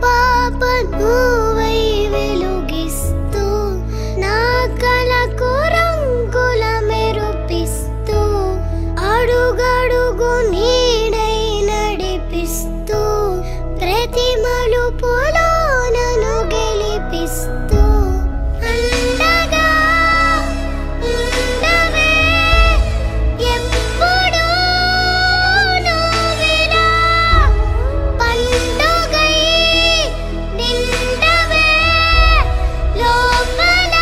పాప నువ్వై వెలుగిస్తూ నా కలకు రంగుల మెరుపిస్తూ అడుగడుగు నీడై నడిపిస్తూ ప్రతి మలుపులో నన్ను గెలిపిస్తూ అండగా ఉండవే ఎప్పుడూ నువ్విలా పండుగై నిండవే లోపల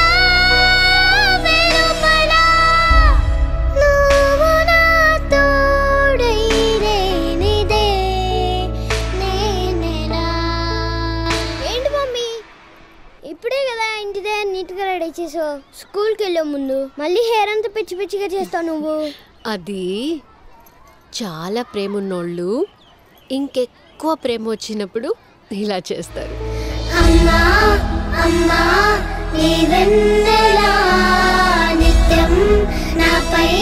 వెలుపల నువ్వు నా తోడై నేనిదే నేనెలా. ఏంటి మమ్మీ ఇప్పుడే కదా ఇంటి దగ్గర నీట్గా రెడీ చేసావు, స్కూల్కి వెళ్ళే ముందు మళ్ళీ హెయిర్ అంతా పిచ్చి పిచ్చిగా చేస్తావు నువ్వు. అది చాలా ప్రేమ ఉన్నోళ్ళు ఇంకెక్కువ ప్రేమ వచ్చినప్పుడు ఇలా చేస్తారు. అమ్మా అమ్మా నీ వెన్నెలా నిత్యం నాపై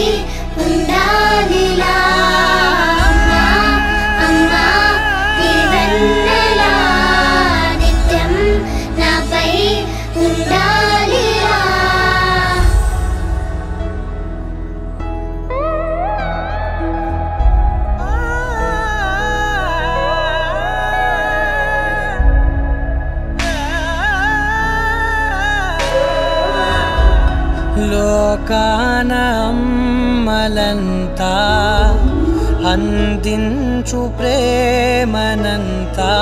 ఉండాలిలా. అమ్మా అమ్మా నీ వెన్నెలా నిత్యం నాపై ఉండాలిలా. లోకాన అమ్మలంతా అందించు ప్రేమనంతా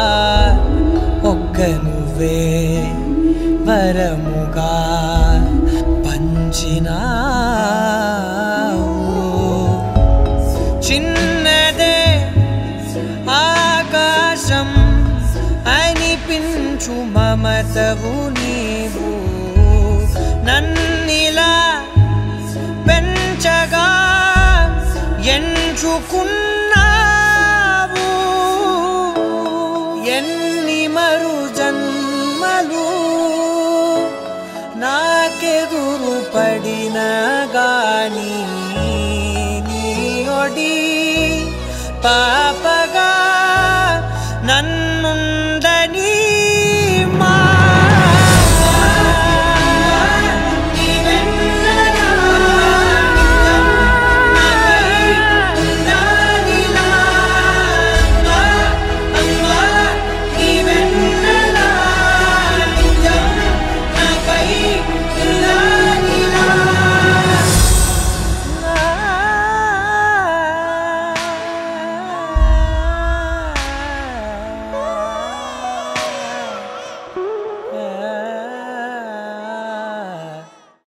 ఒక్క నువ్వే వరముగా పంచినావు. చిన్నదే ఆకాశం అనిపించు మమతవు నీవు నన్నిలా పెంచగా ఎంచుకున్నావు. ఎన్ని మరు జన్మలు నాకెదురు పడిన గాని నీ ఒడి పాప